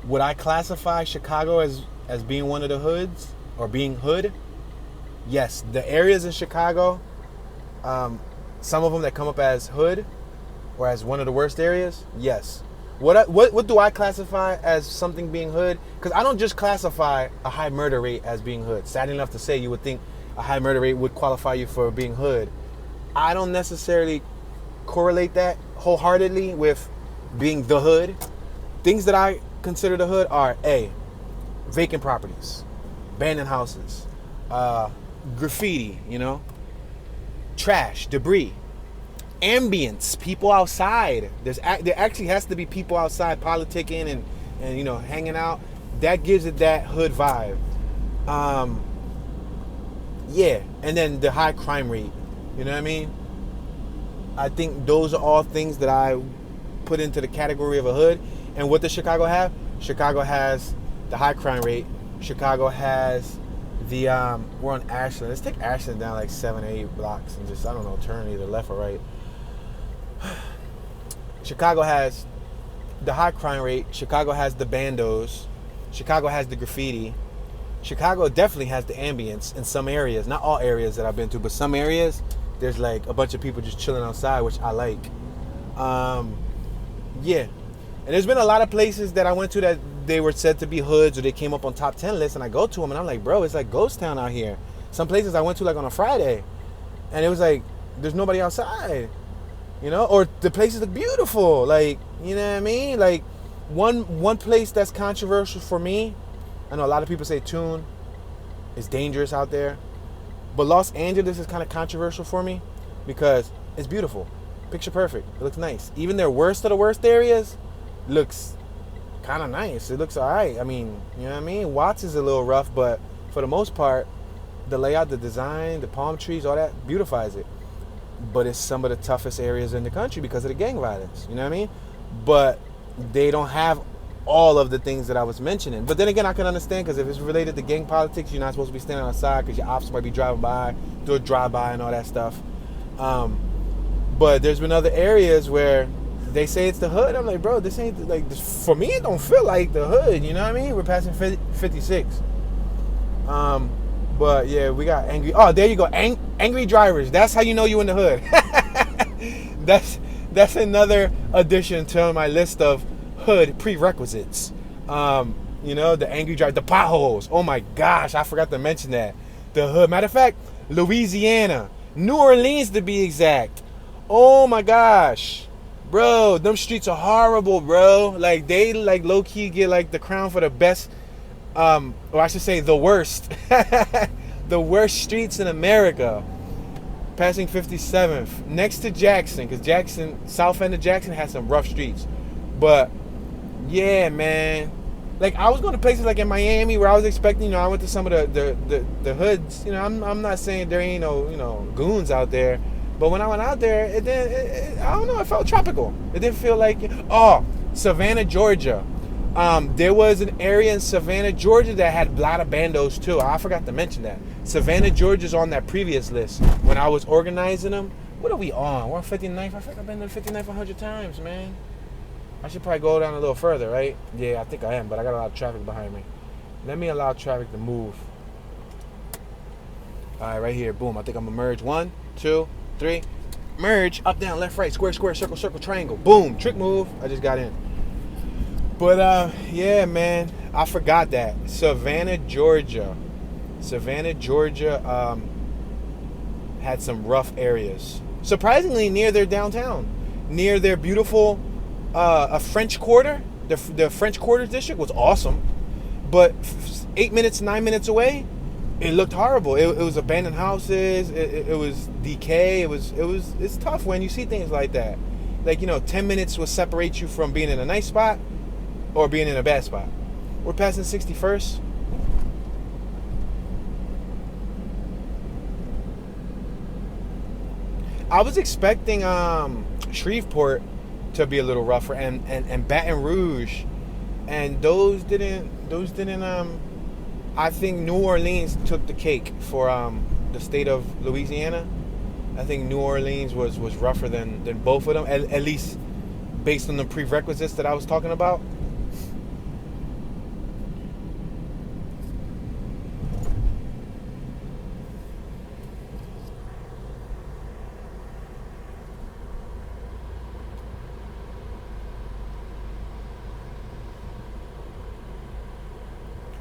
Would I classify Chicago as being one of the hoods or being hood? Yes, the areas in Chicago, some of them that come up as hood or as one of the worst areas, yes. What do I classify as something being hood? Because I don't just classify a high murder rate as being hood. Sad enough to say, you would think a high murder rate would qualify you for being hood. I don't necessarily correlate that wholeheartedly with being the hood. Things that I consider the hood are vacant properties, abandoned houses, graffiti, trash, debris, ambience, people outside. There actually has to be people outside politicking and hanging out. That gives it that hood vibe. Yeah, and then the high crime rate. You know what I mean? I think those are all things that I put into the category of a hood. And what does Chicago have? Chicago has the high crime rate. Chicago has the we're on Ashland. Let's take Ashland down like 7 or 8 blocks and just, I don't know, turn either left or right. Chicago has the high crime rate. Chicago has the bandos. Chicago has the graffiti. Chicago definitely has the ambience in some areas. Not all areas that I've been to, but some areas there's like a bunch of people just chilling outside, which I like. Yeah. And there's been a lot of places that I went to that they were said to be hoods or they came up on top 10 lists, and I go to them and I'm like, bro, it's like ghost town out here. Some places I went to like on a Friday and it was like there's nobody outside, or the places look beautiful, like, you know what I mean? Like one place that's controversial for me, I know a lot of people say Tune is dangerous out there, but Los Angeles is kind of controversial for me because it's beautiful, picture perfect, it looks nice. Even their worst of the worst areas looks kind of nice. It looks all right. I mean, you know what I mean? Watts is a little rough, but for the most part, the layout, the design, the palm trees, all that beautifies it. But it's some of the toughest areas in the country because of the gang violence. You know what I mean? But they don't have all of the things that I was mentioning. But then again, I can understand, because if it's related to gang politics, you're not supposed to be standing outside because your ops might be driving by, do a drive-by and all that stuff. But there's been other areas where they say it's the hood. I'm like, bro, this ain't, like, this, for me, it don't feel like the hood. You know what I mean? We're passing 56. But yeah, we got angry. Oh, there you go. Angry drivers. That's how you know you in the hood. That's another addition to my list of hood prerequisites. The angry driver, the potholes. Oh my gosh, I forgot to mention that. The hood. Matter of fact, Louisiana, New Orleans to be exact. Oh my gosh. Bro, them streets are horrible, bro. Like, they like low key get like the crown for the best, or I should say the worst. The worst streets in America. Passing 57th, next to Jackson, because Jackson, south end of Jackson has some rough streets. But yeah, man. Like, I was going to places like in Miami where I was expecting, I went to some of the hoods. I'm not saying there ain't no, goons out there. But when I went out there, I don't know, it felt tropical. It didn't feel like, Savannah, Georgia. There was an area in Savannah, Georgia that had a lot of bandos too. I forgot to mention that. Savannah, Georgia's on that previous list when I was organizing them. What are we on? We're on 59th. I think I've been to 59th 100 times, man. I should probably go down a little further, right? Yeah, I think I am, but I got a lot of traffic behind me. Let me allow traffic to move. All right, right here. Boom. I think I'm going to merge. 1, 2, 3. Merge. Up, down, left, right. Square, square, circle, circle, triangle. Boom. Trick move. I just got in. But, yeah, man. I forgot that. Savannah, Georgia. Had some rough areas. Surprisingly, near their downtown. Near their beautiful French Quarter. The French Quarter district was awesome. But 8 minutes, 9 minutes away, it looked horrible. It was abandoned houses. It was decay. It's tough when you see things like that. Like, 10 minutes will separate you from being in a nice spot or being in a bad spot. We're passing 61st. I was expecting Shreveport to be a little rougher and Baton Rouge, and those didn't I think New Orleans took the cake for the state of Louisiana. I think New Orleans was rougher than both of them, at least based on the prerequisites that I was talking about.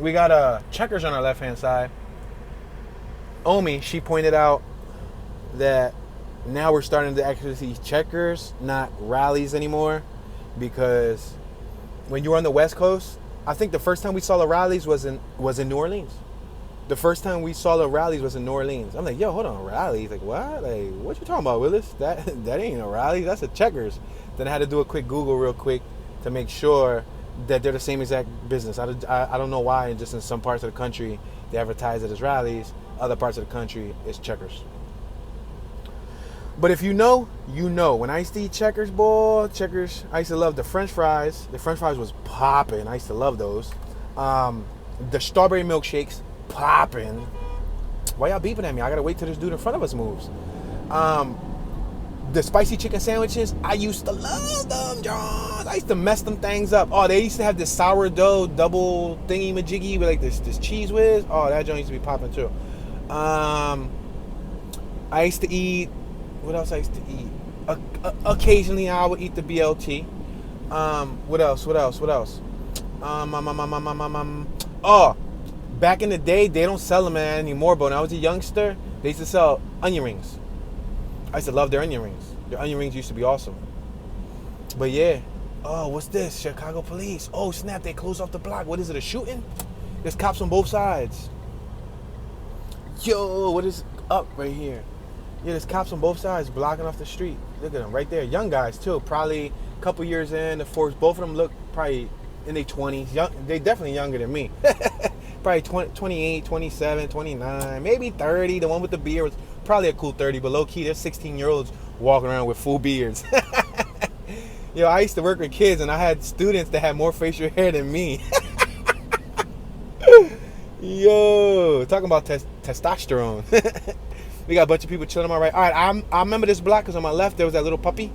We got Checkers on our left-hand side. Omi, she pointed out that now we're starting to actually see Checkers, not rallies anymore, because when you were on the West Coast, I think the first time we saw the rallies was in New Orleans. The first time we saw the rallies was in New Orleans. I'm like, yo, hold on, rallies? Like, what? Like, what you talking about, Willis? That ain't a rally. That's a Checkers. Then I had to do a quick Google real quick to make sure that they're the same exact business. I don't know why. Just in some parts of the country, they advertise it as rallies. Other parts of the country, it's Checkers. But if you know, you know. When I used to eat Checkers, Checkers, I used to love the French fries. The French fries was popping. I used to love those. The strawberry milkshakes, popping. Why y'all beeping at me? I gotta wait till this dude in front of us moves. The spicy chicken sandwiches, I used to love them, John. I used to mess them things up. Oh, they used to have this sourdough double thingy majiggy with like this cheese whiz. Oh, that joint used to be popping too. I used to eat. What else I used to eat? Occasionally, I would eat the BLT. What else? Oh, back in the day, they don't sell them anymore. But when I was a youngster, they used to sell onion rings. I used to love their onion rings. Their onion rings used to be awesome. But yeah. Oh, what's this? Chicago police. Oh, snap. They closed off the block. What is it, a shooting? There's cops on both sides. Yo, what is up right here? Yeah, there's cops on both sides blocking off the street. Look at them right there. Young guys, too. Probably a couple years in. The force. Both of them look probably in their 20s. Young, they definitely younger than me. Probably 28, 27, 29, maybe 30. The one with the beard was probably a cool 30, but low-key, there's 16-year-olds walking around with full beards. Yo, I used to work with kids, and I had students that had more facial hair than me. Yo, talking about testosterone. We got a bunch of people chilling on my right. All right, I remember this block because on my left, there was that little puppy,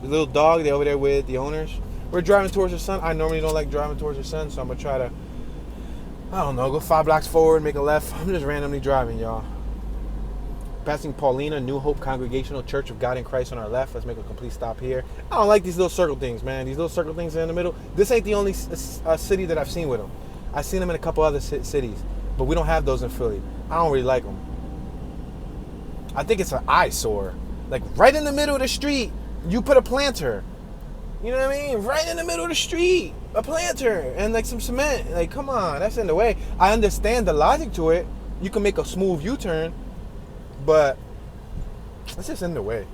the little dog. They're over there with the owners. We're driving towards the sun. I normally don't like driving towards the sun, so I'm going to try to, I don't know, go 5 blocks forward, make a left. I'm just randomly driving, y'all. Passing Paulina, New Hope Congregational Church of God in Christ on our left. Let's make a complete stop here. I don't like these little circle things, man. These little circle things in the middle. This ain't the only city that I've seen with them. I've seen them in a couple other cities, but we don't have those in Philly. I don't really like them. I think it's an eyesore. Like right in the middle of the street, you put a planter. You know what I mean? Right in the middle of the street, a planter and like some cement. Like, come on, that's in the way. I understand the logic to it. You can make a smooth U-turn, but it's just in the way.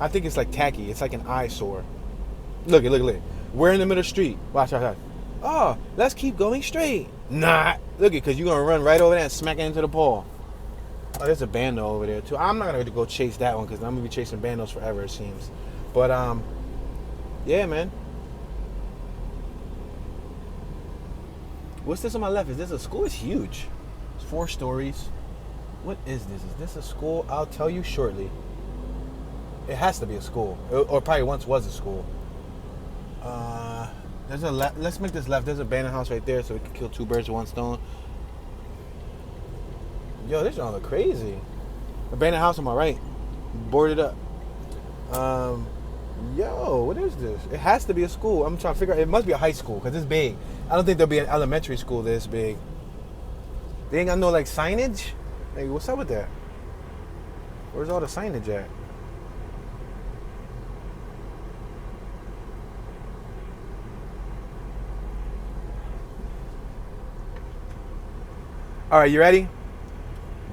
I think it's like tacky. It's like an eyesore. Look. We're in the middle of the street. Watch. Oh, let's keep going straight. Nah. Look, because you're going to run right over there and smack it into the pole. Oh, there's a bando over there, too. I'm not going to go chase that one because I'm going to be chasing bandos forever, it seems. But, yeah, man. What's this on my left? Is this a school? It's huge. It's 4 stories. What is this? Is this a school? I'll tell you shortly. It has to be a school. Or probably once was a school. There's a let's make this left. There's a abandoned house right there so we can kill 2 birds with 1 stone. Yo, this don't look crazy. Abandoned house on my right. Boarded up. Yo, what is this? It has to be a school. I'm trying to figure out. It must be a high school because it's big. I don't think there'll be an elementary school this big. They ain't got no like signage? Like, what's up with that? Where's all the signage at? All right, you ready?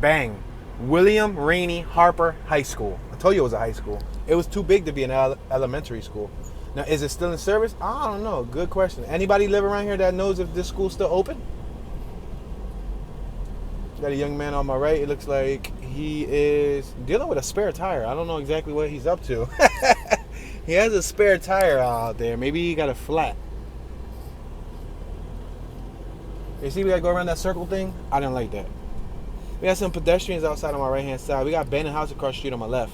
Bang. William Rainey Harper High School. I told you it was a high school. It was too big to be an elementary school. Now, is it still in service? I don't know. Good question. Anybody live around here that knows if this school's still open? Got a young man on my right. It looks like he is dealing with a spare tire. I don't know exactly what he's up to. He has a spare tire out there. Maybe he got a flat. You see, we gotta go around that circle thing. I didn't like that. We got some pedestrians outside on my right hand side. We got abandoned house across the street on my left.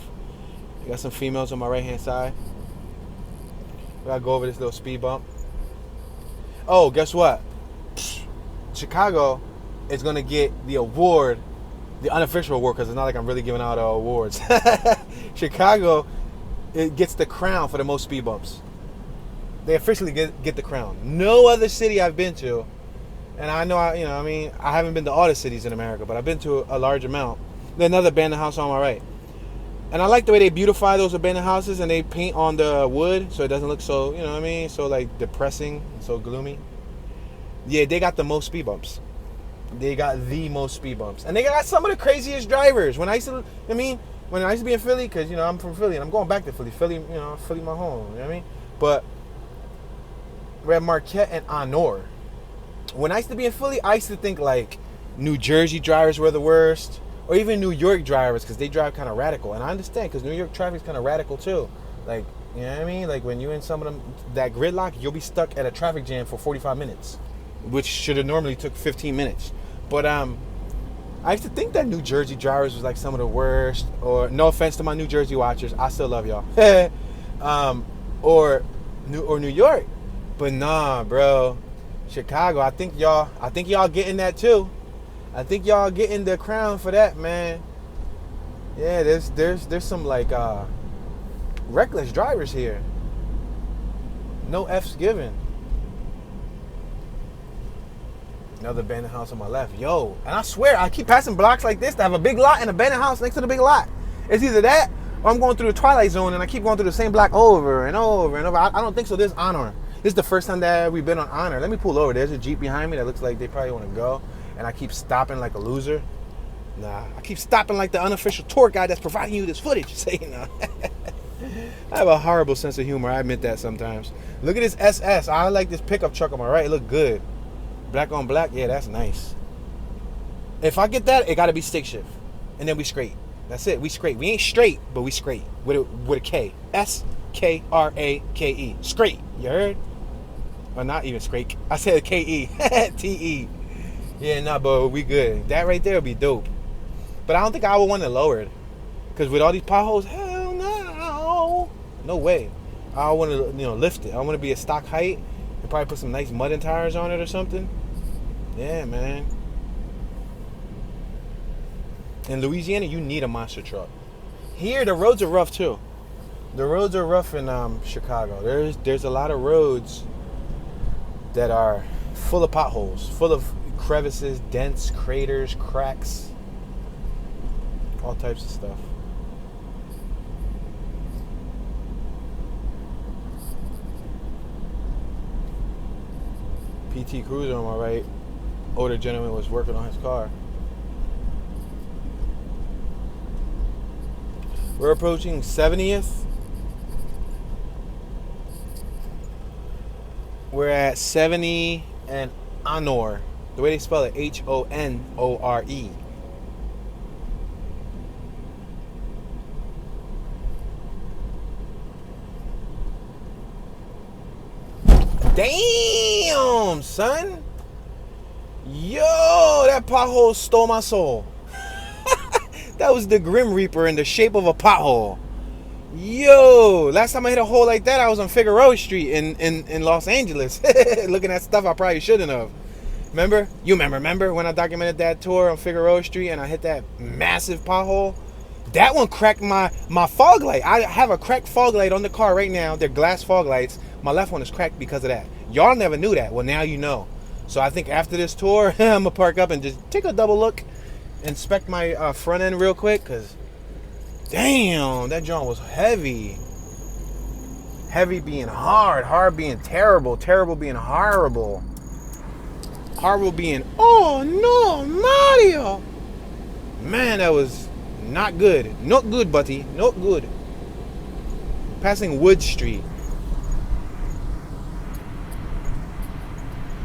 We got some females on my right hand side. We gotta go over this little speed bump. Oh, guess what? Chicago is gonna get the award, the unofficial award, because it's not like I'm really giving out awards. Chicago, it gets the crown for the most speed bumps. They officially get the crown. No other city I've been to, and I know I haven't been to all the cities in America, but I've been to a large amount. There's another abandoned house on my right. And I like the way they beautify those abandoned houses and they paint on the wood so it doesn't look so, so like depressing, so gloomy. Yeah, they got the most speed bumps. They got the most speed bumps. And they got some of the craziest drivers. When I used to be in Philly, because, I'm from Philly and I'm going back to Philly. Philly my home, you know what I mean? But we're at Marquette and Honor. When I used to be in Philly, I used to think like New Jersey drivers were the worst. Or even New York drivers, because they drive kind of radical. And I understand, because New York traffic is kind of radical too. Like, you know what I mean? Like when you're in some of them, that gridlock, you'll be stuck at a traffic jam for 45 minutes. Which should have normally took 15 minutes. But I used to think that New Jersey drivers was like some of the worst. Or, no offense to my New Jersey watchers, I still love y'all. Or New York. But nah, bro. Chicago, I think y'all getting that too. I think y'all getting the crown for that, man. Yeah, there's some like reckless drivers here. No F's given. Another abandoned house on my left. Yo, and I swear I keep passing blocks like this that have a big lot and an abandoned house next to the big lot. It's either that or I'm going through the Twilight Zone and I keep going through the same block over and over and over. I don't think so. There's Honor. This is the first time that we've been on Honor. Let me pull over. There's a Jeep behind me that looks like they probably want to go. And I keep stopping like a loser. Nah, I keep stopping like the unofficial tour guide that's providing you this footage. Saying, I have a horrible sense of humor. I admit that sometimes. Look at this SS. I like this pickup truck on my right. It look good. Black on black. Yeah, that's nice. If I get that, it got to be stick shift. And then we straight. That's it. We straight. We ain't straight, but we straight. With a K. S-K-R-A-K-E. Straight. You heard? Or not even straight. I said K-E. T-E. Yeah, nah, but we good. That right there would be dope. But I don't think I would want to lower it. Because with all these potholes, hell no. No way. I want to, lift it. I want to be a stock height and probably put some nice mud and tires on it or something. Yeah, man. In Louisiana, you need a monster truck. Here, the roads are rough too. The roads are rough in Chicago. There's a lot of roads that are full of potholes, full of crevices, dents, craters, cracks, all types of stuff. PT Cruiser on my right. Older gentleman was working on his car. We're approaching 70th. We're at 70 and Honor. The way they spell it, H-O-N-O-R-E. Damn, son. Yo, that pothole stole my soul. That was the Grim Reaper in the shape of a pothole. Yo, last time I hit a hole like that, I was on Figueroa Street in Los Angeles. Looking at stuff I probably shouldn't have. Remember? You remember when I documented that tour on Figueroa Street and I hit that massive pothole? That one cracked my fog light. I have a cracked fog light on the car right now. They're glass fog lights. My left one is cracked because of that. Y'all never knew that. Well, now you know. So I think after this tour, I'm going to park up and just take a double look. Inspect my front end real quick. Because, damn, that joint was heavy. Heavy being hard. Hard being terrible. Terrible being horrible. Horrible being, oh no, Mario. Man, that was Not good. Not good, buddy. Not good. Passing Wood Street.